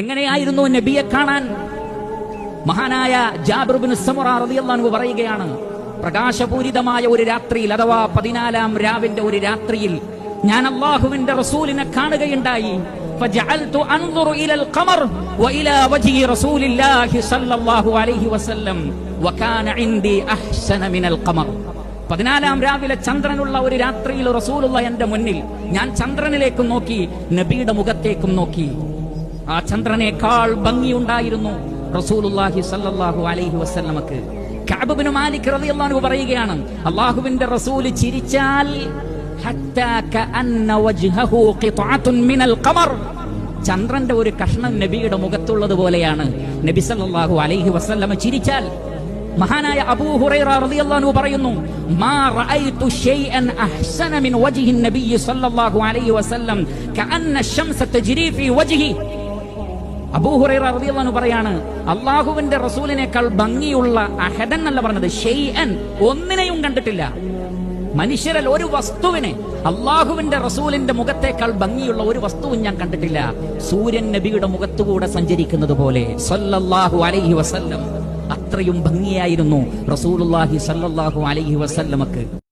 എങ്ങനെയായിരുന്നു നബിയെ കാണാൻ? മഹാനായ ജാബിർ ഇബ്നു സമുറ റളിയല്ലാഹു അൻഹു പറയുകയാണ്, പ്രകാശപൂരിതമായ ഒരു രാത്രിയിൽ, അഥവാ 14-ാം രാവിന്റെ ഒരു രാത്രിയിൽ ഞാൻ അല്ലാഹുവിന്റെ റസൂലിനെ കാണുകയുണ്ടായി. ഫജഅൽതു അൻദുറു ഇലൽ ഖമർ വഇലാ വജ്ഹി റസൂലില്ലാഹി സ്വല്ലല്ലാഹു അലൈഹി വസല്ലം വകാന ഇൻദി അഹ്സന മിനൽ ഖമർ. 14-ാം രാവിലെ ചന്ദ്രനുള്ള ഒരു രാത്രിയിൽ റസൂലുള്ള എന്റെ മുന്നിൽ. ഞാൻ ചന്ദ്രനിലേക്കും നോക്കി, നബിയുടെ മുഖത്തേക്കും നോക്കി. ആ ചന്ദ്രനേക്കാൾ ഭംഗിയുണ്ടായിരുന്നു റസൂലുള്ളാഹി സ്വല്ലല്ലാഹു അലൈഹി വസല്ലമക്ക്. കഅബ് ഇബ്നു മാലിക് റളിയല്ലാഹു അൻഹു പറയുകയാണ്, അല്ലാഹുവിന്റെ റസൂൽ ചിരിച്ചാൽ ഹത്താ കഅന്ന വജ്ഹഹു ഖിത്അത്തുൻ മിനൽ ഖമർ, ചന്ദ്രന്റെ ഒരു കഷ്ണം നബിയുടെ മുഖത്തുള്ളത് പോലെയാണ് നബി സല്ലല്ലാഹു അലൈഹി വസല്ലമ ചിരിച്ചാൽ. മഹാനായ അബൂ ഹുറൈറ റളിയല്ലാഹു അൻഹു പറയുന്നു, മാ റഅയ്തു ശൈഅൻ അഹ്സന മിൻ വജ്ഹി നബി സല്ലല്ലാഹു അലൈഹി വസല്ലം കഅന്ന അശംസ തജ്രി ഫീ വജ്ഹി. അബൂ ഹുറൈറ റളിയല്ലാഹു അൻഹു പറയാണ്, അല്ലാഹുവിന്റെ റസൂലിനേക്കാൾ ഭംഗിയുള്ള അഹദൻ എന്നല്ല പറഞ്ഞത്, ഷൈഅൻ, ഒന്നിനെയും കണ്ടിട്ടില്ല. മനുഷ്യരിൽ ഒരു വസ്തുവിനെ അല്ലാഹുവിന്റെ റസൂലിന്റെ മുഖത്തേക്കാൾ ഭംഗിയുള്ള ഒരു വസ്തുവും ഞാൻ കണ്ടിട്ടില്ല. സൂര്യൻ നബിയുടെ മുഖത്തുകൂടെ സഞ്ചരിക്കുന്നത് പോലെ സല്ലല്ലാഹു അലൈഹി വസല്ലം. അത്രയും ഭംഗിയായിരുന്നു റസൂലുള്ളാഹി സല്ലല്ലാഹു അലൈഹി വസല്ലമക്ക്.